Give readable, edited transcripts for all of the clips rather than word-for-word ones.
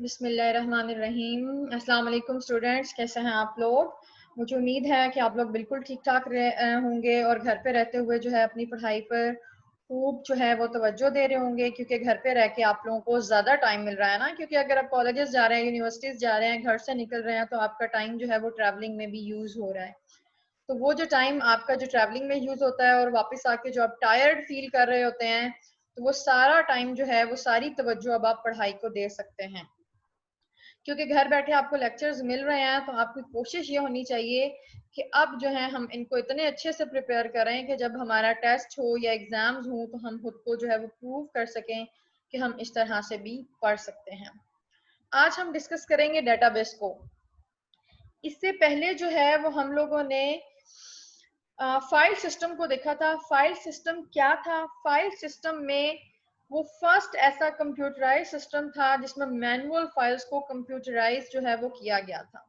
बिस्मिल्लाहिर्रहमानिर्रहीम। अस्सलाम वालेकुम स्टूडेंट्स, कैसे हैं आप लोग। मुझे उम्मीद है कि आप लोग बिल्कुल ठीक ठाक होंगे और घर पे रहते हुए जो है अपनी पढ़ाई पर खूब जो है वो तवज्जो दे रहे होंगे, क्योंकि घर पे रह के आप लोगों को ज़्यादा टाइम मिल रहा है ना। क्योंकि अगर आप कॉलेजेस जा रहे हैं, यूनिवर्सिटीज़ जा रहे हैं, घर से निकल रहे हैं, तो आपका टाइम जो है वो ट्रैवलिंग में भी यूज़ हो रहा है। तो वो जो टाइम आपका जो ट्रैवलिंग में यूज़ होता है और वापस आके जो आप टायर्ड फील कर रहे होते हैं, तो वो सारा टाइम जो है वो सारी तवज्जो अब आप पढ़ाई को दे सकते हैं। क्योंकि घर बैठे आपको लेक्चर्स मिल रहे हैं, तो आपकी कोशिश ये होनी चाहिए कि अब जो है हम इनको इतने अच्छे से प्रिपेयर करें कि जब हमारा टेस्ट हो या एग्जाम्स हो तो हम खुद को जो है वो प्रूव कर सकें कि हम इस तरह से भी पढ़ सकते हैं। आज हम डिस्कस करेंगे डेटाबेस को। इससे पहले जो है वो हम लोगों ने फाइल सिस्टम को देखा था। फाइल सिस्टम क्या था? फाइल सिस्टम में वो फर्स्ट ऐसा कंप्यूटराइज सिस्टम था जिसमें मैनुअल फाइल्स को कंप्यूटराइज जो है वो किया गया था।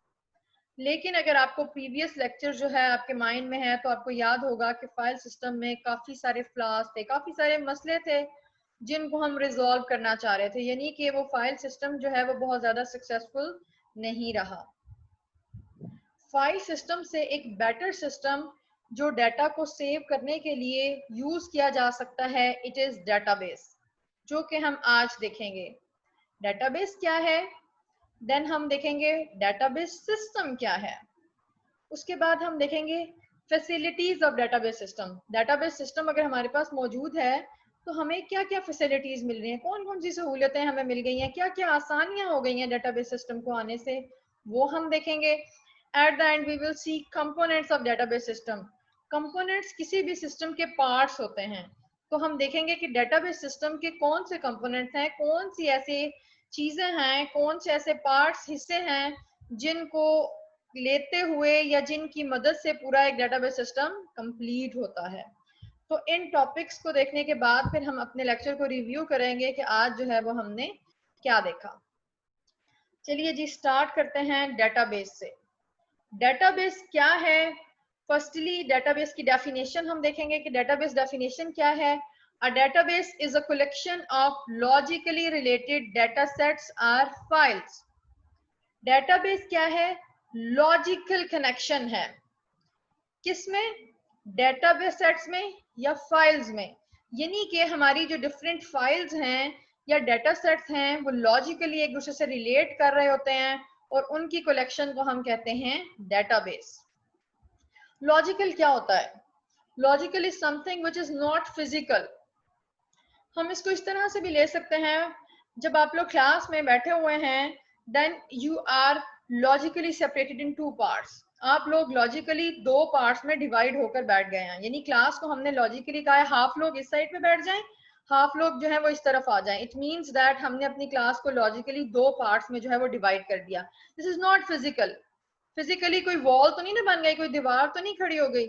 लेकिन अगर आपको प्रीवियस लेक्चर जो है आपके माइंड में है, तो आपको याद होगा कि फाइल सिस्टम में काफ़ी सारे फ्लॉज थे, काफ़ी सारे मसले थे जिनको हम रिजॉल्व करना चाह रहे थे, यानी कि वो फाइल सिस्टम जो है वो बहुत ज़्यादा सक्सेसफुल नहीं रहा। फाइल सिस्टम से एक बेटर सिस्टम जो डाटा को सेव करने के लिए यूज किया जा सकता है, इट इज डेटाबेस, जो कि हम आज देखेंगे। डेटाबेस क्या है, देन हम देखेंगे डेटाबेस सिस्टम क्या है, उसके बाद हम देखेंगे facilities of database system. Database system अगर हमारे पास मौजूद है तो हमें क्या क्या फैसिलिटीज मिल रही हैं, कौन कौन सी सहूलियतें हमें मिल गई हैं, क्या क्या आसानियां हो गई हैं डेटाबेस सिस्टम को आने से, वो हम देखेंगे। At the end we will see components of database system. Components किसी भी सिस्टम के पार्ट्स होते हैं, तो हम देखेंगे कि डेटाबेस सिस्टम के कौन से कंपोनेंट्स हैं, कौन सी ऐसी चीजें हैं, कौन से ऐसे पार्ट्स हिस्से हैं जिनको लेते हुए या जिनकी मदद से पूरा एक डेटाबेस सिस्टम कंप्लीट होता है। तो इन टॉपिक्स को देखने के बाद फिर हम अपने लेक्चर को रिव्यू करेंगे कि आज जो है वो हमने क्या देखा। चलिए जी, स्टार्ट करते हैं डेटाबेस से। डेटाबेस क्या है? फर्स्टली डेटाबेस की डेफिनेशन हम देखेंगे कि डेटाबेस डेफिनेशन क्या है। A database is a collection of logically related data sets or files. Database क्या है? लॉजिकल कनेक्शन है। किसमें? डेटाबेस सेट्स में या फाइल्स में। यानी कि हमारी जो डिफरेंट फाइल्स हैं या डेटा सेट्स हैं वो लॉजिकली एक दूसरे से रिलेट कर रहे होते हैं और उनकी कलेक्शन को हम कहते हैं डेटाबेस। लॉजिकल क्या होता है? Logical is something which is not physical. हम इसको इस तरह से भी ले सकते हैं, जब आप लोग क्लास में बैठे हुए हैं, then you are logically separated in two parts. आप लोग लॉजिकली दो पार्ट्स में डिवाइड होकर बैठ गए हैं, यानी क्लास को हमने लॉजिकली कहा है हाफ लोग इस साइड पे बैठ जाएं, हाफ लोग जो है वो इस तरफ आ जाएं। इट मींस दैट हमने अपनी क्लास को लॉजिकली दो पार्ट्स में जो है वो डिवाइड कर दिया। This is not physical. Physically कोई वॉल तो नहीं ना बन गई, कोई दीवार तो नहीं खड़ी हो गई,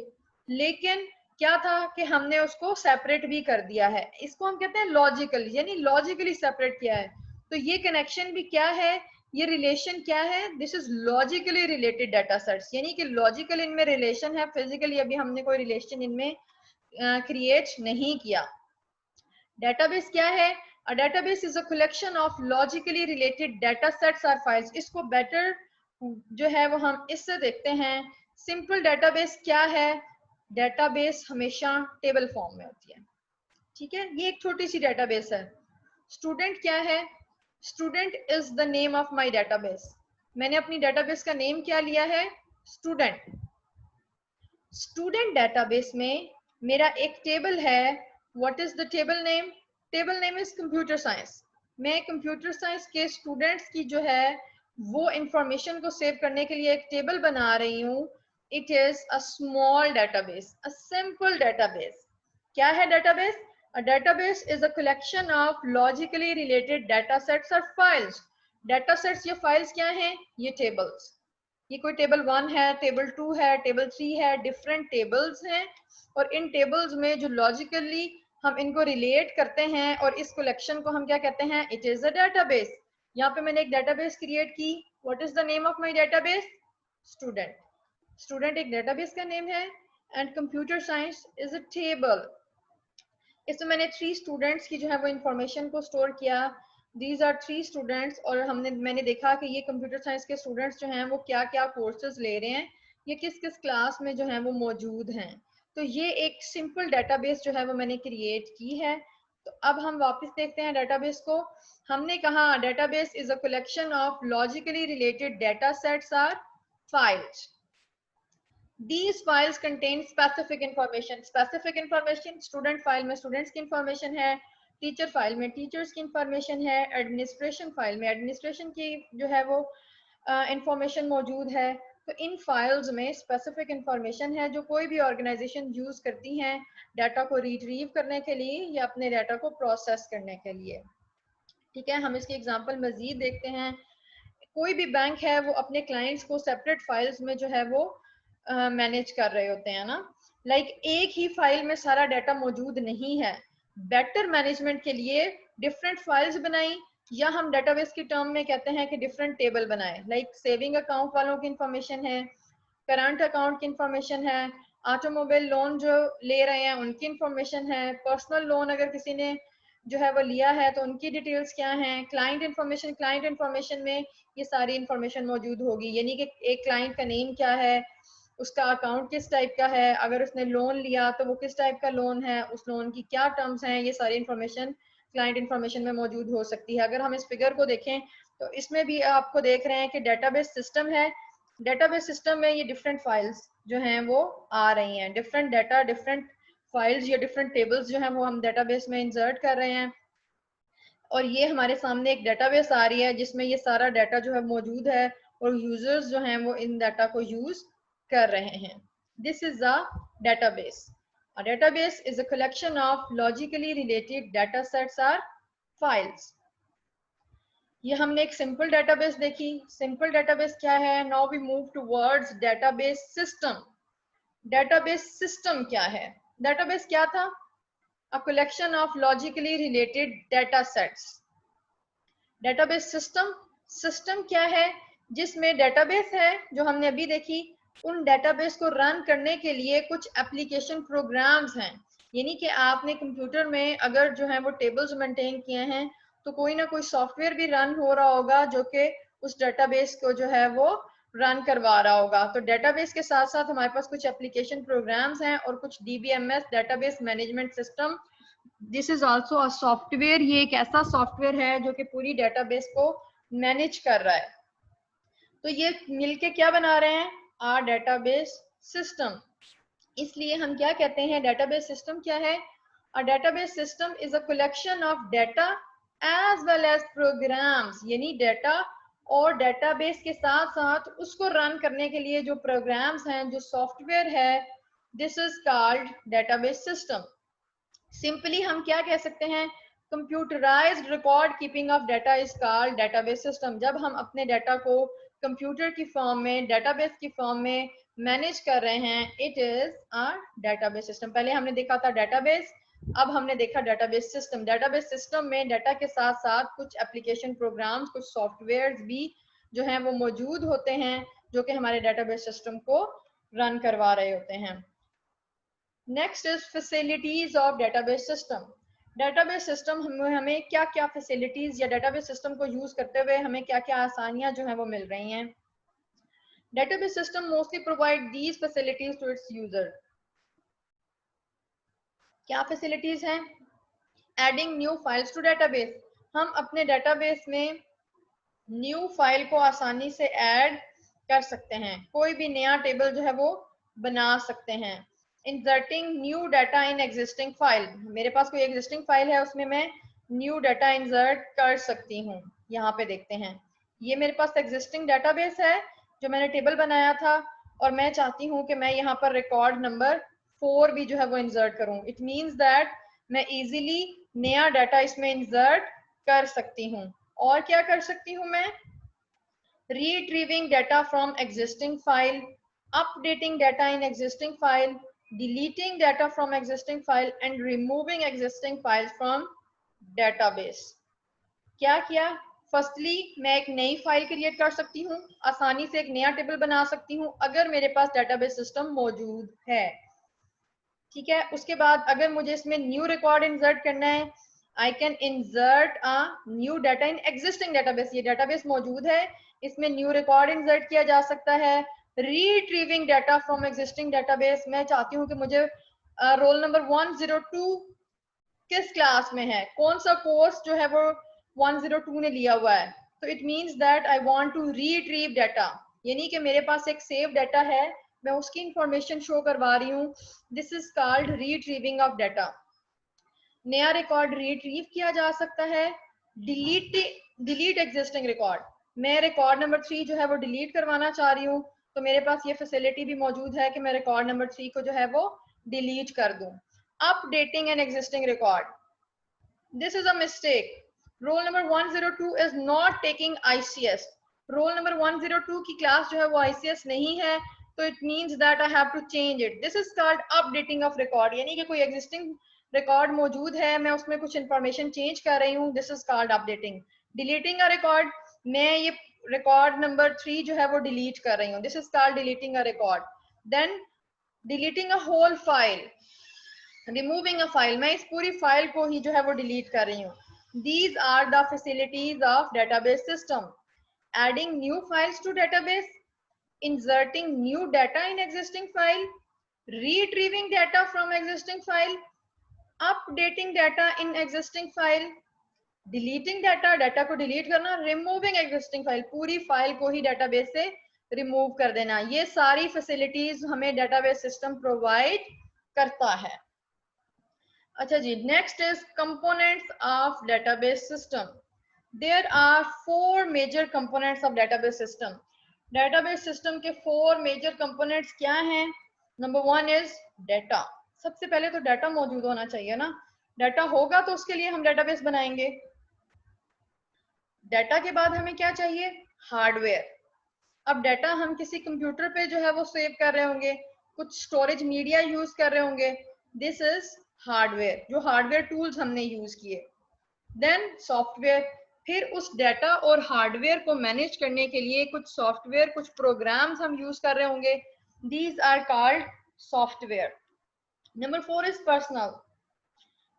लेकिन क्या था कि हमने उसको सेपरेट भी कर दिया है। इसको हम कहते हैं लॉजिकल, यानी लॉजिकली सेपरेट किया है। तो ये कनेक्शन भी क्या है, ये रिलेशन क्या है? This is logically related data sets, यानी कि लॉजिकल इनमें रिलेशन है, फिजिकली अभी हमने कोई रिलेशन इनमें क्रिएट नहीं किया। डेटाबेस क्या है? A database is a collection of logically related data sets और फाइल्स। इसको बेटर जो है वो हम इससे देखते हैं। सिंपल डेटाबेस क्या है? डेटाबेस हमेशा टेबल फॉर्म में होती है, ठीक है। ये एक छोटी सी डेटाबेस है। स्टूडेंट क्या है? Student is the name of my database. मैंने अपनी डेटाबेस का नेम क्या लिया है? स्टूडेंट। स्टूडेंट डेटाबेस में मेरा एक टेबल है। What is the table name? Table name is computer science. मैं कंप्यूटर साइंस के स्टूडेंट्स की जो है वो इंफॉर्मेशन को सेव करने के लिए एक टेबल बना रही हूँ। It is a small database, a simple database. क्या है database? A database is a collection of logically related data sets और फाइल्स। डेटा सेट्स या फाइल्स क्या हैं? ये टेबल्स। ये कोई टेबल 1 है, टेबल 2 है, टेबल 3 है, डिफरेंट टेबल्स हैं। और इन टेबल्स में जो लॉजिकली हम इनको रिलेट करते हैं और इस कलेक्शन को हम क्या कहते हैं? It is a database. यहाँ पे मैंने एक डेटाबेस क्रिएट की। What is the name of my database? Student. Student एक डेटाबेस का नेम है and computer science is a table. इसमें मैंने 3 स्टूडेंट्स की जो है वो इंफॉर्मेशन को स्टोर किया। दीज आर 3 स्टूडेंट्स और मैंने देखा कि ये कंप्यूटर साइंस के स्टूडेंट्स जो हैं वो क्या क्या कोर्सेज ले रहे हैं, ये किस किस क्लास में जो हैं वो मौजूद हैं। तो ये एक सिंपल डेटाबेस जो है वो मैंने क्रिएट की है। तो अब हम वापस देखते हैं डेटाबेस को। हमने कहा database is a collection of logically related data sets or files. These files contain specific information. Specific information student file में स्टूडेंट्स की इंफॉर्मेशन है, टीचर फाइल में टीचर्स की इंफॉर्मेशन है, एडमिनिस्ट्रेशन फाइल में एडमिनिस्ट्रेशन की जो है वो इंफॉर्मेशन मौजूद है। तो इन फाइल्स में स्पेसिफिक इंफॉर्मेशन है जो कोई भी ऑर्गेनाइजेशन यूज करती हैं डाटा को रिट्रीव करने के लिए या अपने डाटा को प्रोसेस करने के लिए। ठीक है, हम इसकी एग्जांपल मजीद देखते हैं। कोई भी बैंक है वो अपने क्लाइंट्स को सेपरेट फाइल्स में जो है वो मैनेज कर रहे होते हैं ना। एक ही फाइल में सारा डाटा मौजूद नहीं है। बेटर मैनेजमेंट के लिए डिफरेंट फाइल्स बनाई, या हम डेटाबेस की टर्म में कहते हैं कि डिफरेंट टेबल बनाए। सेविंग अकाउंट वालों की इंफॉर्मेशन है, करंट अकाउंट की इंफॉर्मेशन है, ऑटोमोबाइल लोन जो ले रहे हैं उनकी इंफॉर्मेशन है, पर्सनल लोन अगर किसी ने जो है वो लिया है तो उनकी डिटेल्स क्या हैं, क्लाइंट इन्फॉर्मेशन में ये सारी इंफॉर्मेशन मौजूद होगी, यानी कि एक क्लाइंट का नेम क्या है, उसका अकाउंट किस टाइप का है, अगर उसने लोन लिया तो वो किस टाइप का लोन है, उस लोन की क्या टर्म्स हैं, ये सारी इंफॉर्मेशन क्लाइंट इन्फॉर्मेशन में मौजूद हो सकती है। अगर हम इस फिगर को देखें तो इसमें भी आपको देख रहे हैं कि डेटाबेस सिस्टम है। डेटाबेस सिस्टम में ये डिफरेंट फाइल्स जो हैं वो आ रही हैं, डिफरेंट डाटा डिफरेंट फाइल्स या डिफरेंट टेबल्स जो हैं वो हम डेटाबेस में इंसर्ट कर रहे हैं। और ये हमारे सामने एक डेटाबेस आ रही है जिसमें ये सारा डाटा जो है मौजूद है और यूजर्स जो हैं वो इन डाटा को यूज कर रहे हैं। This is a database. A database is a collection of logically related data sets or files. ये हमने एक सिंपल डेटाबेस देखी। सिंपल डेटाबेस क्या है? Now we move towards database system. Database system क्या है? डेटाबेस क्या था? A collection of logically related data sets. Database system क्या है? जिसमें डेटाबेस है जो हमने अभी देखी, उन डेटाबेस को रन करने के लिए कुछ एप्लीकेशन प्रोग्राम्स हैं। यानी कि आपने कंप्यूटर में अगर जो है वो टेबल्स मेंटेन किए हैं तो कोई ना कोई सॉफ्टवेयर भी रन हो रहा होगा जो कि उस डेटाबेस को जो है वो रन करवा रहा होगा। तो डेटाबेस के साथ साथ हमारे पास कुछ एप्लीकेशन प्रोग्राम्स हैं और कुछ DBMS database management system. This is also a software. ये एक ऐसा सॉफ्टवेयर है जो कि पूरी डेटाबेस को मैनेज कर रहा है। तो ये मिलके क्या बना रहे हैं? A database system. इसलिए हम क्या कहते हैं, डेटाबेस सिस्टम क्या है? A database system is a collection of data as well as programs, यानी डेटा और डेटाबेस के साथ साथ उसको रन करने के लिए जो प्रोग्राम्स हैं, जो सॉफ्टवेयर है, this is called database system. Simply हम क्या कह सकते हैं? Computerised record keeping of data is called database system. जब हम अपने डाटा को कंप्यूटर की फॉर्म में, डेटाबेस की फॉर्म में मैनेज कर रहे हैं, it is a database system. पहले हमने देखा था डेटाबेस, अब हमने देखा डेटाबेस सिस्टम। डेटाबेस सिस्टम में डाटा के साथ साथ कुछ एप्लीकेशन प्रोग्राम्स, कुछ सॉफ्टवेयर भी जो हैं वो मौजूद होते हैं जो कि हमारे डेटाबेस सिस्टम को रन करवा रहे होते हैं। Next is facilities of database system. Database system हमें क्या क्या फैसिलिटीज या डेटाबेस सिस्टम को यूज करते हुए हमें क्या क्या आसानियां जो है वो मिल रही हैं। Database system mostly provide these facilities to its user. क्या फैसिलिटीज हैं? Adding new files to database. हम अपने डेटाबेस में न्यू फाइल को आसानी से ऐड कर सकते हैं, कोई भी नया टेबल जो है वो बना सकते हैं। Inserting new data in existing file. मेरे पास कोई एग्जिस्टिंग फाइल है, उसमें मैं न्यू डाटा इंसर्ट कर सकती हूँ। यहाँ पे देखते हैं, ये मेरे पास एग्जिस्टिंग डाटाबेस है जो मैंने टेबल बनाया था और मैं चाहती हूँ कि मैं यहाँ पर रिकॉर्ड नंबर 4 भी जो है वो इंसर्ट करूँ। इट मीन्स दैट मैं इजीली नया डाटा इसमें इंसर्ट कर सकती हूँ। और क्या कर सकती हूँ मैं? retrieving data from existing file, updating data in existing file, deleting data from existing file and removing existing files from database। क्या किया? फर्स्टली मैं एक नई फाइल क्रिएट कर सकती हूँ, आसानी से एक नया टेबल बना सकती हूँ अगर मेरे पास डेटाबेस सिस्टम मौजूद है। ठीक है, उसके बाद अगर मुझे इसमें न्यू रिकॉर्ड इंसर्ट करना है I can insert a new data in existing database, ये डेटाबेस मौजूद है, इसमें न्यू रिकॉर्ड इंसर्ट किया जा सकता है। Retrieving data from existing database, मैं चाहती हूँ कि मुझे रोल नंबर 102 किस क्लास में है, कौन सा कोर्स जो है वो 102 ने लिया हुआ है, तो it means that I want to retrieve data, यानी कि मेरे पास एक सेव डाटा है, मैं उसकी इंफॉर्मेशन शो करवा रही हूँ। This is called retrieving of data. नया रिकॉर्ड रिट्रीव किया जा सकता है। डिलीट एग्जिस्टिंग रिकॉर्ड, मैं रिकॉर्ड नंबर 3 जो है वो डिलीट करवाना चाह रही हूँ, तो मेरे पास ये फैसिलिटी भी मौजूद है कि मैं रिकॉर्ड नंबर 3 को जो है वो डिलीट कर दूं। Updating an existing record, this is a mistake. Roll number 102 is not taking ICS. Roll number 102 की क्लास जो है वो ICS नहीं है, तो it means that I have to change it. This is called updating of record, यानी कि कोई existing रिकॉर्ड मौजूद है, मैं उसमें कुछ इंफॉर्मेशन चेंज कर रही हूँ, this is called updating. Deleting a record, मैं ये रिकॉर्ड नंबर 3 जो है वो डिलीट कर रही हूँ, this is called deleting a record. Then deleting a whole file, removing a file, मैं इस पूरी फाइल को ही जो है वो डिलीट कर रही हूँ। These are the facilities of database system. Adding new files to database, inserting new data in existing file, retrieving data from existing file, updating data in existing file, deleting data, data को delete करना, removing existing file, पूरी file को ही database से remove कर देना। ये सारी facilities हमें डेटाबेस सिस्टम प्रोवाइड करता है। अच्छा जी, next is components of database system. There are 4 major components of database system. Database system के 4 मेजर कंपोनेंट्स क्या हैं? Number 1 is data. सबसे पहले तो डाटा मौजूद होना चाहिए ना, डाटा होगा तो उसके लिए हम डेटाबेस बनाएंगे। डाटा के बाद हमें क्या चाहिए? हार्डवेयर। अब डाटा हम किसी कंप्यूटर पे जो है वो सेव कर रहे होंगे, कुछ स्टोरेज मीडिया यूज कर रहे होंगे, दिस इज हार्डवेयर, जो हार्डवेयर टूल्स हमने यूज किए। देन सॉफ्टवेयर, फिर उस डाटा और हार्डवेयर को मैनेज करने के लिए कुछ सॉफ्टवेयर, कुछ प्रोग्राम्स हम यूज कर रहे होंगे, these are called software. Number 4 is personal,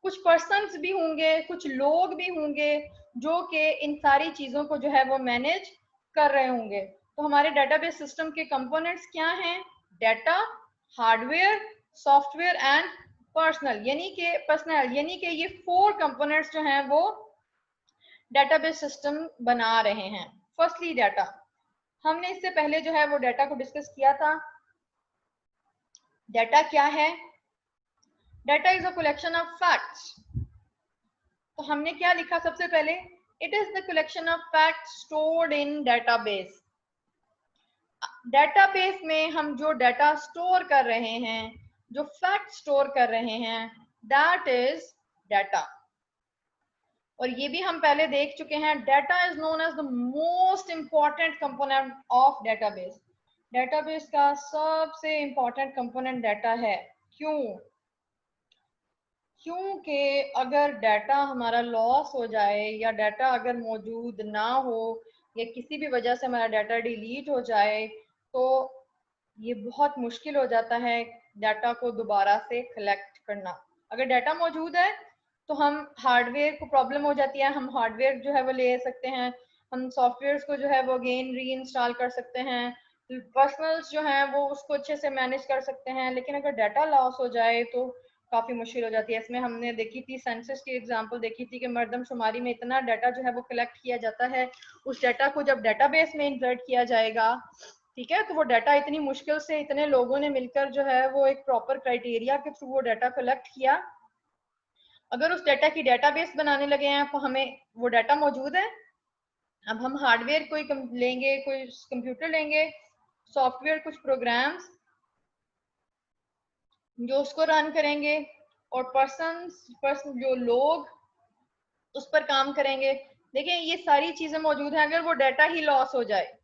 कुछ पर्सन्स भी होंगे, कुछ लोग भी होंगे जो कि इन सारी चीजों को जो है वो मैनेज कर रहे होंगे। तो हमारे डेटाबेस सिस्टम के कंपोनेंट्स क्या हैं? Data, hardware, software and personal, यानी कि ये 4 कंपोनेंट्स जो हैं वो डेटाबेस सिस्टम बना रहे हैं। फर्स्टली डाटा, हमने इससे पहले जो है वो डाटा को डिस्कस किया था। डाटा क्या है? Data is a collection of facts. तो हमने क्या लिखा सबसे पहले? It is the collection of facts stored in database. Database में हम जो डाटा स्टोर कर रहे हैं, जो फैक्ट स्टोर कर रहे हैं, दैट इज डाटा। और ये भी हम पहले देख चुके हैं, data is known as the most important component of database. Database का सबसे इंपॉर्टेंट कंपोनेंट डाटा है। क्यों? क्योंकि अगर डाटा हमारा लॉस हो जाए या डाटा अगर मौजूद ना हो या किसी भी वजह से हमारा डाटा डिलीट हो जाए तो ये बहुत मुश्किल हो जाता है डाटा को दोबारा से कलेक्ट करना। अगर डाटा मौजूद है तो हम हार्डवेयर को प्रॉब्लम हो जाती है, हम हार्डवेयर जो है वो ले सकते हैं, हम सॉफ्टवेयर को जो है वो अगेन री इंस्टॉल कर सकते हैं, पर्सनल्स जो हैं वो उसको अच्छे से मैनेज कर सकते हैं। लेकिन अगर डाटा लॉस हो जाए तो काफी मुश्किल हो जाती है। इसमें हमने देखी थी, सेंसस की एग्जांपल देखी थी कि मर्दमशुमारी में इतना डाटा जो है वो कलेक्ट किया जाता है, उस डाटा को जब डाटाबेस में इंसर्ट किया जाएगा, ठीक है, तो वो डाटा इतनी मुश्किल से इतने लोगों ने मिलकर जो है वो एक प्रॉपर क्राइटेरिया के थ्रू वो डाटा कलेक्ट किया। अगर उस डाटा की डाटाबेस बनाने लगे हैं तो हमें वो डाटा मौजूद है। अब हम हार्डवेयर कोई लेंगे, कोई कंप्यूटर लेंगे, सॉफ्टवेयर कुछ प्रोग्राम्स जो उसको रन करेंगे, और पर्सन जो लोग उस पर काम करेंगे। देखिए ये सारी चीजें मौजूद हैं, अगर वो डाटा ही लॉस हो जाए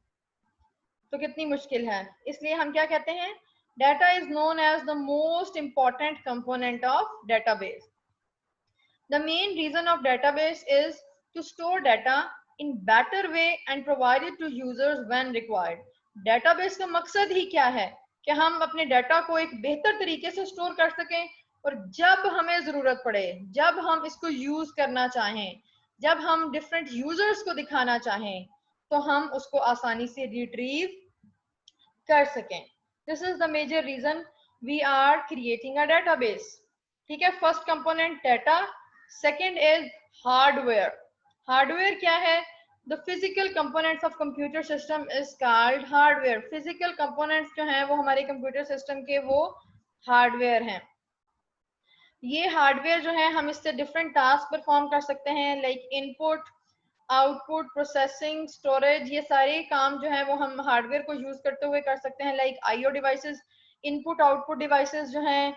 तो कितनी मुश्किल है। इसलिए हम क्या कहते हैं? Data is known as the most important component of database. The main reason of database is to store data in better way and provide it to users when required. Database का मकसद ही क्या है? कि हम अपने डाटा को एक बेहतर तरीके से स्टोर कर सकें और जब हमें जरूरत पड़े, जब हम इसको यूज करना चाहें, जब हम डिफरेंट यूजर्स को दिखाना चाहें, तो हम उसको आसानी से रिट्रीव कर सकें। This is the major reason we are creating a database. ठीक है, first component data, second is hardware. Hardware क्या है? The physical components of computer system is called hardware. Physical components जो हैं वो हमारे कंप्यूटर सिस्टम के वो हार्डवेयर हैं। ये हार्डवेयर जो है हम इससे डिफरेंट टास्क परफॉर्म कर सकते हैं, like input, output, processing, storage. ये सारे काम जो है वो हम हार्डवेयर को यूज करते हुए कर सकते हैं, like IO devices, input output devices जो हैं।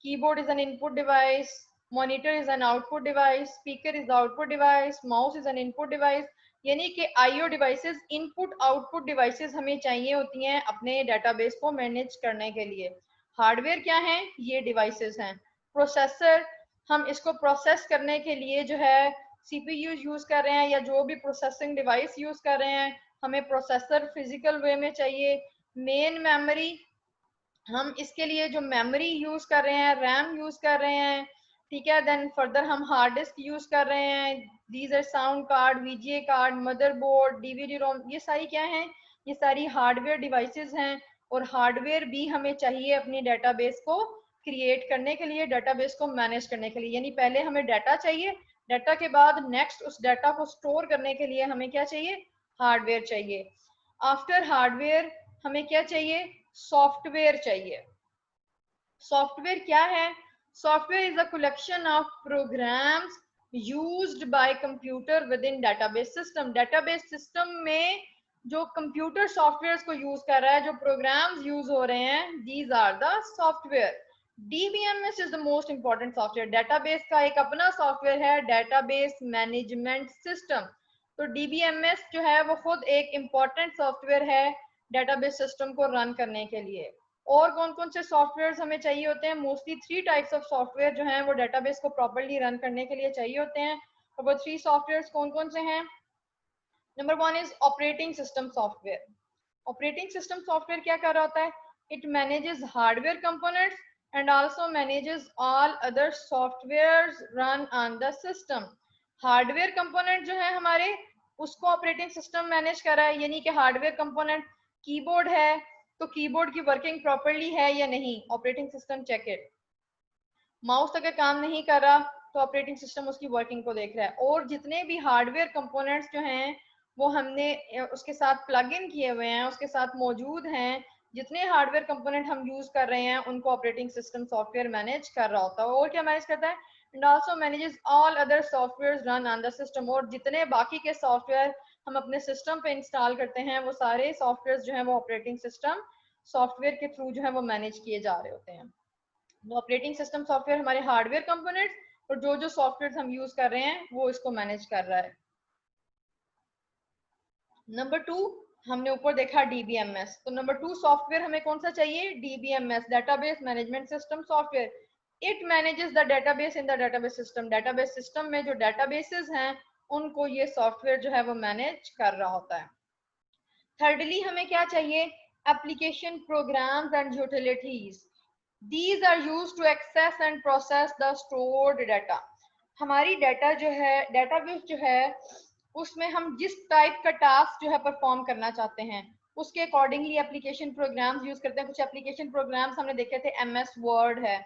Keyboard is an input device, monitor is an output device, speaker is output device, mouse is an input device. यानी कि IO devices, input output devices हमें चाहिए होती हैं अपने डेटाबेस को मैनेज करने के लिए। हार्डवेयर क्या है? ये डिवाइसेस हैं। प्रोसेसर, हम इसको प्रोसेस करने के लिए जो है सीपीयू यूज कर रहे हैं या जो भी प्रोसेसिंग डिवाइस यूज कर रहे हैं, हमें प्रोसेसर फिजिकल वे में चाहिए। मेन मेमोरी, हम इसके लिए जो मेमोरी यूज कर रहे हैं, रैम यूज कर रहे हैं। ठीक है, देन फर्दर हम हार्ड डिस्क यूज कर रहे हैं। These are sound card, VGA card, motherboard, DVD ROM. ये सारी क्या हैं? ये सारी हार्डवेयर डिवाइसेस हैं। और हार्डवेयर भी हमें चाहिए अपनी डेटाबेस को क्रिएट करने के लिए, डेटाबेस को मैनेज करने के लिए। यानी पहले हमें डाटा चाहिए, डाटा के बाद नेक्स्ट उस डाटा को स्टोर करने के लिए हमें क्या चाहिए? हार्डवेयर चाहिए। आफ्टर हार्डवेयर हमें क्या चाहिए? सॉफ्टवेयर चाहिए। सॉफ्टवेयर क्या है? Software is a collection of programs used by computer within database system. Database system में जो कंप्यूटर सॉफ्टवेयर को यूज कर रहा है, जो प्रोग्राम्स यूज हो रहे हैं, these are the software. DBMS is the most important software. Database का एक अपना सॉफ्टवेयर है, डेटाबेस मैनेजमेंट सिस्टम। तो डीबीएमएस जो है वो खुद एक इम्पॉर्टेंट सॉफ्टवेयर है डेटाबेस सिस्टम को रन करने के लिए। और कौन कौन से सॉफ्टवेयर हमें चाहिए होते हैं? मोस्टली 3 टाइप्स ऑफ सॉफ्टवेयर जो हैं वो डेटाबेस को प्रॉपर्ली रन करने के लिए चाहिए होते हैं। और वो 3 सॉफ्टवेयर कौन कौन से हैं? Number 1 is operating system software. Operating system software क्या कर रहा होता है? It manages hardware components and also manages all other softwares run on the system. Hardware component जो है हमारे, उसको ऑपरेटिंग सिस्टम मैनेज कर रहा है। यानी कि हार्डवेयर कंपोनेंट कीबोर्ड है, तो कीबोर्ड की वर्किंग प्रॉपर्ली है या नहीं, operating system check it. Mouse अगर काम नहीं कर रहा तो ऑपरेटिंग सिस्टम उसकी वर्किंग को देख रहा है। और जितने भी हार्डवेयर कंपोनेंट्स जो हैं वो हमने उसके साथ प्लग इन किए हुए हैं, उसके साथ मौजूद हैं, जितने हार्डवेयर कंपोनेंट हम यूज कर रहे हैं उनको ऑपरेटिंग सिस्टम सॉफ्टवेयर मैनेज कर रहा होता है। और क्या मैनेज करता है? And also manages all other software run on the system. और जितने बाकी के सॉफ्टवेयर हम अपने सिस्टम पे इंस्टॉल करते हैं, वो सारे सॉफ्टवेयर जो है वो ऑपरेटिंग सिस्टम सॉफ्टवेयर के थ्रू जो है वो मैनेज किए जा रहे होते हैं। ऑपरेटिंग सिस्टम सॉफ्टवेयर हमारे हार्डवेयर कंपोनेंट्स और जो जो सॉफ्टवेयर हम यूज कर रहे हैं वो इसको मैनेज कर रहा है। नंबर 2, हमने ऊपर देखा डीबीएमएस। तो नंबर 2 सॉफ्टवेयर हमें कौन सा चाहिए? DBMS, database management system software. It manages the database in the database system. Database system में जो डेटाबेसेस हैं उनको ये सॉफ्टवेयर जो है वो मैनेज कर रहा होता है। थर्डली हमें क्या चाहिए? Application programs and utilities. These are used to access and process the stored data. हमारी डाटा जो है, डेटाबेस जो है, उसमें हम जिस टाइप का टास्क जो है परफॉर्म करना चाहते हैं उसके अकॉर्डिंगली एप्लीकेशन प्रोग्राम्स यूज करते हैं। कुछ एप्लीकेशन प्रोग्राम्स हमने देखे थे, एमएस वर्ड है,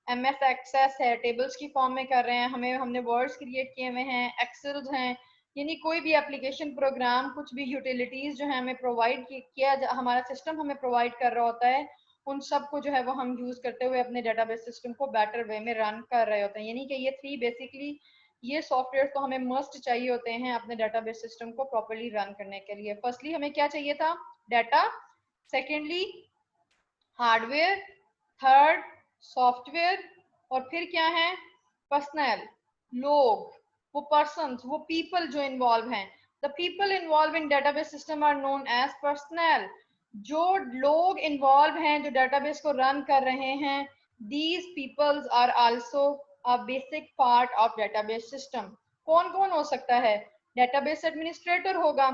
एमएस एक्सेस है, टेबल्स की फॉर्म में कर रहे हैं, हमने वर्ड्स क्रिएट किए हुए हैं, एक्सेल्स हैं। यानी कोई भी एप्लीकेशन प्रोग्राम, कुछ भी यूटिलिटीज जो है हमें प्रोवाइड किया, हमारा सिस्टम हमें प्रोवाइड कर रहा होता है, उन सब को जो है वो हम यूज करते हुए अपने डेटाबेस सिस्टम को बेटर वे में रन कर रहे होते हैं। यानी कि ये 3 बेसिकली ये सॉफ्टवेयर तो हमें मस्ट चाहिए होते हैं अपने डेटाबेस सिस्टम को प्रॉपर्ली रन करने के लिए। फर्स्टली हमें क्या चाहिए था? Data, secondly hardware, third software, और फिर क्या है? पर्सनल, लोग, वो पर्सन्स, वो पीपल जो इन्वॉल्व हैं। The people involve in database system are known as personal. जो लोग इन्वॉल्व हैं जो डेटाबेस को रन कर रहे हैं, these peoples are also a basic part of database system. कौन कौन हो सकता है? डेटाबेस एडमिनिस्ट्रेटर होगा।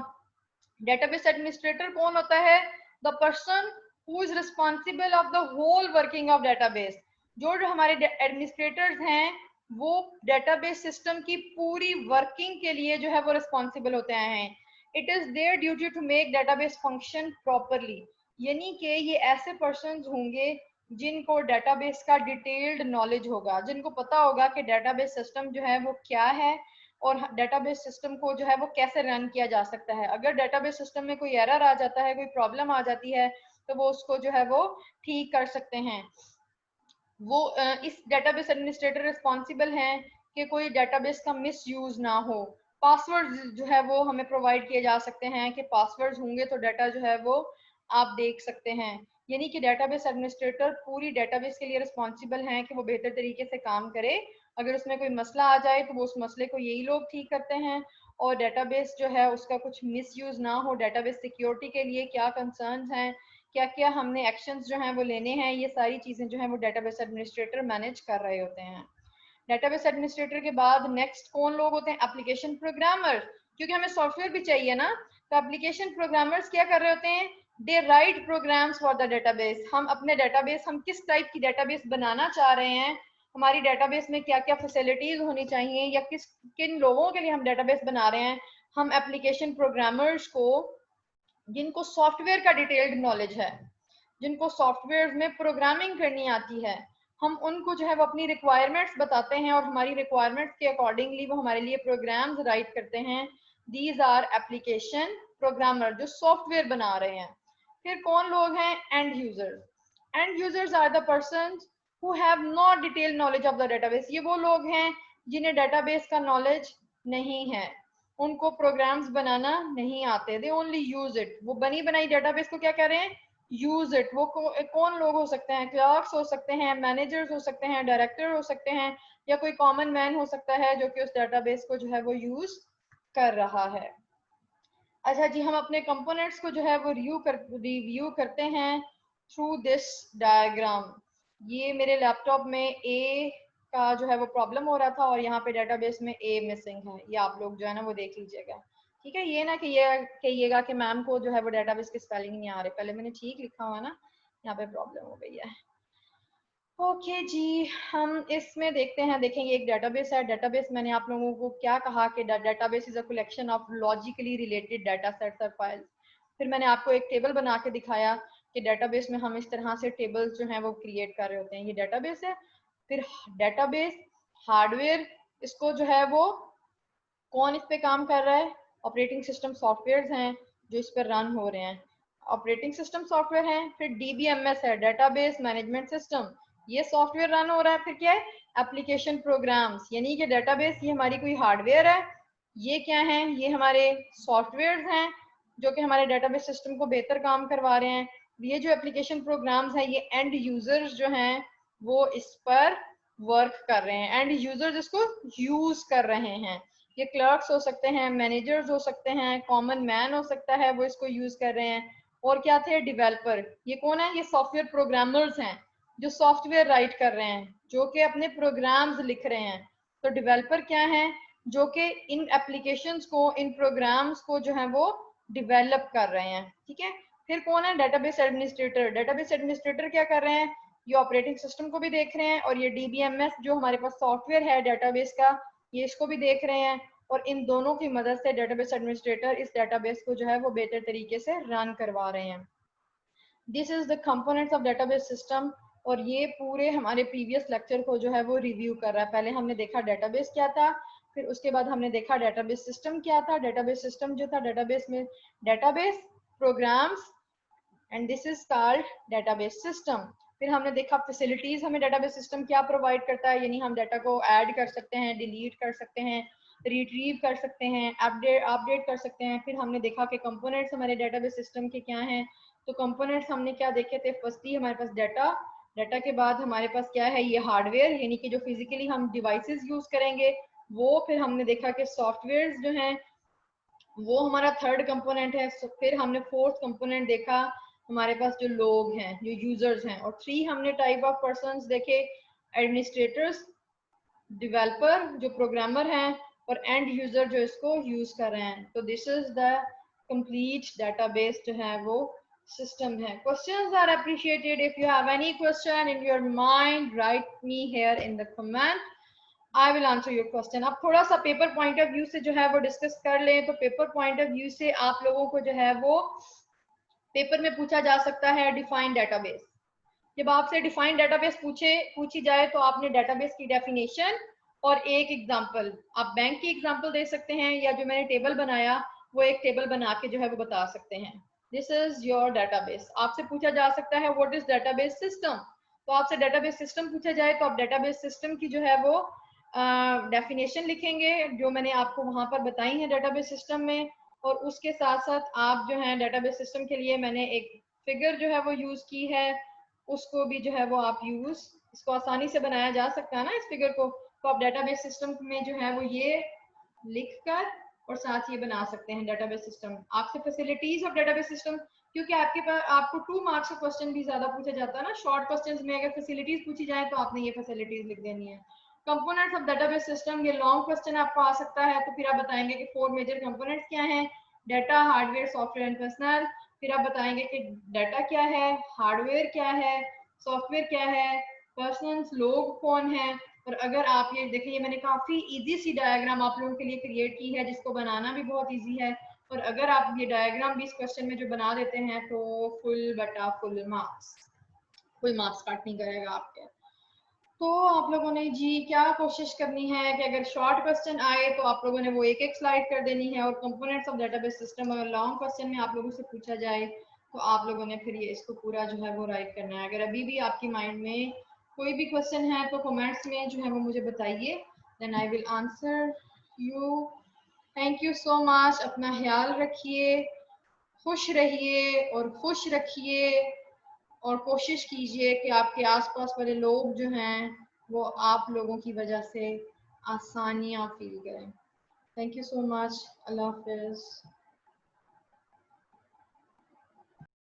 डेटाबेस एडमिनिस्ट्रेटर कौन होता है? The person who is responsible of the whole working of database. जो हमारे एडमिनिस्ट्रेटर्स हैं वो डेटाबेस सिस्टम की पूरी वर्किंग के लिए जो है वो रिस्पॉन्सिबल होते हैं। It is their duty to make database function properly, यानी कि ये ऐसे पर्सन्स होंगे जिनको डेटाबेस का डिटेल्ड नॉलेज होगा, जिनको पता होगा कि डेटाबेस सिस्टम जो है वो क्या है और डेटाबेस सिस्टम को जो है वो कैसे रन किया जा सकता है। अगर डेटाबेस सिस्टम में कोई एरर आ जाता है, कोई प्रॉब्लम आ जाती है, तो वो उसको जो है वो ठीक कर सकते हैं। वो इस डेटाबेस एडमिनिस्ट्रेटर रिस्पॉन्सिबल हैं कि कोई डेटाबेस का मिस यूज ना हो। पासवर्ड जो है वो हमें प्रोवाइड किए जा सकते हैं कि पासवर्ड होंगे तो डाटा जो है वो आप देख सकते हैं। यानी कि डेटाबेस एडमिनिस्ट्रेटर पूरी डेटाबेस के लिए रिस्पॉन्सिबल हैं कि वो बेहतर तरीके से काम करे। अगर उसमें कोई मसला आ जाए तो वो उस मसले को यही लोग ठीक करते हैं, और डेटाबेस जो है उसका कुछ मिस यूज ना हो। डेटाबेस सिक्योरिटी के लिए क्या कंसर्न्स हैं, क्या क्या हमने एक्शंस जो हैं वो लेने हैं, ये सारी चीज़ें जो हैं वो डेटाबेस एडमिनिस्ट्रेटर मैनेज कर रहे होते हैं। डेटाबेस एडमिनिस्ट्रेटर के बाद नेक्स्ट कौन लोग होते हैं? एप्लीकेशन प्रोग्रामर, क्योंकि हमें सॉफ्टवेयर भी चाहिए ना। तो एप्लीकेशन प्रोग्रामर्स क्या कर रहे होते हैं? They write programs for the database. हम अपने डेटाबेस, हम किस टाइप की डेटाबेस बनाना चाह रहे हैं, हमारी डेटाबेस में क्या क्या फैसिलिटीज होनी चाहिए, या किन लोगों के लिए हम डेटाबेस बना रहे हैं, हम एप्लीकेशन प्रोग्रामर्स को, जिनको सॉफ्टवेयर का डिटेल्ड नॉलेज है, जिनको सॉफ्टवेयर में प्रोग्रामिंग करनी आती है, हम उनको जो है वो अपनी रिक्वायरमेंट्स बताते हैं और हमारी रिक्वायरमेंट्स के अकॉर्डिंगली वो हमारे लिए प्रोग्राम्स राइट करते हैं। दीज आर एप्लीकेशन प्रोग्रामर, जो सॉफ्टवेयर बना रहे हैं। फिर कौन लोग हैं? End users. End users are the person who have not detailed knowledge of the database. ये वो लोग हैं जिन्हें डेटाबेस का नॉलेज नहीं है, उनको प्रोग्राम्स बनाना नहीं आते, दे ओनली यूज इट। वो बनी बनाई डेटाबेस को क्या कह रहे हैं? Use it. वो कौन लोग हो सकते हैं? क्लर्क्स हो सकते हैं, मैनेजर्स हो सकते हैं, डायरेक्टर हो सकते हैं, या कोई कॉमन मैन हो सकता है जो कि उस डेटाबेस को जो है वो यूज कर रहा है। अच्छा जी, हम अपने कंपोनेंट्स को जो है वो रिव्यू करते हैं थ्रू दिस डायग्राम। ये मेरे लैपटॉप में ए का जो है वो प्रॉब्लम हो रहा था और यहाँ पे डेटाबेस में ए मिसिंग है, ये आप लोग जो है ना वो देख लीजिएगा। ठीक है, ये ना कि ये कहिएगा कि मैम को जो है वो डेटाबेस की स्पेलिंग नहीं आ रही, पहले मैंने ठीक लिखा हुआ ना, यहाँ पे प्रॉब्लम हो गई है। ओके जी, हम इसमें देखते हैं, देखेंगे एक डेटाबेस है। डेटाबेस मैंने आप लोगों को क्या कहा कि database is a collection of logically related data sets और फाइल्स। फिर मैंने आपको एक टेबल बना के दिखाया कि डेटाबेस में हम इस तरह से टेबल्स जो हैं वो क्रिएट कर रहे होते हैं। ये डेटाबेस है। फिर डेटाबेस हार्डवेयर, इसको जो है वो कौन इस पे काम कर रहा है? ऑपरेटिंग सिस्टम सॉफ्टवेयर हैं जो इस पर रन हो रहे हैं, ऑपरेटिंग सिस्टम सॉफ्टवेयर हैं। फिर डीबीएमएस है, डेटाबेस मैनेजमेंट सिस्टम, ये सॉफ्टवेयर रन हो रहा है। फिर क्या है? एप्लीकेशन प्रोग्राम्स, यानी कि डेटाबेस ये हमारी कोई हार्डवेयर है, ये क्या है? ये हमारे सॉफ्टवेयर हैं जो कि हमारे डेटाबेस सिस्टम को बेहतर काम करवा रहे हैं। ये जो एप्लीकेशन प्रोग्राम्स हैं, ये एंड यूजर्स जो हैं वो इस पर वर्क कर रहे हैं, एंड यूजर्स इसको यूज कर रहे हैं। ये क्लर्क्स हो सकते हैं, मैनेजर्स हो सकते हैं, कॉमन मैन हो सकता है, वो इसको यूज कर रहे हैं। और क्या थे? डेवलपर। ये कौन है? ये सॉफ्टवेयर प्रोग्रामर्स हैं जो सॉफ्टवेयर राइट कर रहे हैं, जो कि अपने प्रोग्राम्स लिख रहे हैं। तो डेवलपर क्या है? जो कि इन एप्लीकेशंस को, इन प्रोग्राम्स को जो है वो डिवेलप कर रहे हैं। ठीक है। फिर कौन है? Database administrator. डेटाबेस एडमिनिस्ट्रेटर क्या कर रहे हैं? ये ऑपरेटिंग सिस्टम को भी देख रहे हैं और ये डीबीएमएस जो हमारे पास सॉफ्टवेयर है डेटाबेस का, ये इसको भी देख रहे हैं। और इन दोनों की मदद से डेटाबेस एडमिनिस्ट्रेटर इस डेटाबेस को जो है वो बेहतर तरीके से रन करवा रहे हैं। This is the components of database system. और ये पूरे हमारे प्रीवियस लेक्चर को जो है वो रिव्यू कर रहा है। पहले हमने देखा डेटाबेस क्या था, फिर उसके बाद हमने देखा डेटाबेस सिस्टम क्या था। डेटाबेस सिस्टम जो था, डेटाबेस में database programs, and this is called database system. फिर हमने देखा फैसिलिटीज हमें डेटाबेस सिस्टम क्या प्रोवाइड करता है, यानी हम डाटा को ऐड कर सकते हैं, डिलीट कर सकते हैं, रिट्रीव कर सकते हैं, अपडेट कर सकते हैं। फिर हमने देखा कि कंपोनेंट्स हमारे डेटाबेस सिस्टम के क्या हैं। तो कंपोनेंट्स हमने क्या देखे थे? फर्स्टली हमारे पास डाटा, डाटा के बाद हमारे पास क्या है? ये हार्डवेयर, यानी कि जो फिजिकली हम डिवाइसेस यूज करेंगे वो। फिर हमने देखा कि सॉफ्टवेयर जो हैं वो हमारा थर्ड कंपोनेंट है। फिर हमने फोर्थ कंपोनेंट देखा, हमारे पास जो लोग हैं, जो यूजर्स हैं। और थ्री हमने टाइप ऑफ पर्सन्स देखे, एडमिनिस्ट्रेटर्स, डेवलपर जो प्रोग्रामर हैं, और एंड यूजर जो इसको यूज कर रहे हैं। तो this is the complete database जो है वो सिस्टम है। Questions are appreciated. If you have any question in your mind, write me here in the comment, I will answer your question. अब थोड़ा सा पेपर पॉइंट ऑफ व्यू से जो है वो डिस्कस कर लें। तो पेपर पॉइंट ऑफ व्यू से आप लोगों को जो है वो पेपर में पूछा जा सकता है डिफाइन डेटाबेस। जब आपसे डिफाइन डेटाबेस पूछी जाए तो आपने डेटाबेस की डेफिनेशन और एक एग्जांपल, आप बैंक की एग्जांपल दे सकते हैं, या जो मैंने टेबल बनाया वो एक टेबल बना के जो है वो बता सकते हैं। This is your database. आपसे पूछा जा सकता है व्हाट इज डेटाबेस सिस्टम। तो आपसे डेटाबेस सिस्टम पूछा जाए तो आप डेटाबेस सिस्टम की जो है वो डेफिनेशन लिखेंगे जो मैंने आपको वहां पर बताई है डेटाबेस सिस्टम में। और उसके साथ साथ आप जो है डेटाबेस सिस्टम के लिए मैंने एक फिगर जो है वो यूज की है, उसको भी जो है वो आप यूज, इसको आसानी से बनाया जा सकता है ना इस फिगर को। तो आप डेटाबेस सिस्टम में जो है वो ये लिखकर और साथ ये बना सकते हैं डेटाबेस सिस्टम। आपसे फैसिलिटीज ऑफ डेटाबेस सिस्टम, क्योंकि आपके पास आपको 2 मार्क्स का क्वेश्चन भी ज्यादा पूछा जाता है ना शॉर्ट क्वेश्चंस में, अगर फैसिलिटीज पूछी जाए तो आपने ये फैसिलिटीज लिख देनी है। कंपोनेंट्स ऑफ डेटाबेस सिस्टम, ये लॉन्ग क्वेश्चन आपको आ सकता है, तो फिर आप बताएंगे कि 4 मेजर कंपोनेंट्स क्या हैं, data, hardware, software and personal. फिर आप बताएंगे कि डाटा क्या है, हार्डवेयर क्या है, सॉफ्टवेयर क्या है, पर्सनल लोग कौन है। और अगर आप ये देखिए, ये मैंने काफी इजी सी डायग्राम आप लोगों के लिए क्रिएट की है जिसको बनाना भी बहुत इजी है। और अगर आप ये डायग्राम भी इस क्वेश्चन में जो बना देते हैं तो फुल बटा फुल मार्क्स, कोई मार्क्स कट नहीं करेगा आपके। तो आप लोगों ने जी क्या कोशिश करनी है कि अगर शॉर्ट क्वेश्चन आए तो आप लोगों ने वो एक एक स्लाइड कर देनी है, और कंपोनेंट्स ऑफ डेटाबेस सिस्टम अगर लॉन्ग क्वेश्चन में आप लोगों से पूछा जाए तो आप लोगों ने फिर ये इसको पूरा जो है वो राइट करना है। अगर अभी भी आपकी माइंड में कोई भी क्वेश्चन है तो कमेंट्स में जो है वो मुझे बताइए, then I will answer you. Thank you so much. अपना ख्याल रखिए, खुश रहिए और खुश रखिए, और कोशिश कीजिए कि आपके आसपास वाले लोग जो हैं वो आप लोगों की वजह से आसानियाँ फील करें। Thank you so much. Allah हाफिज़।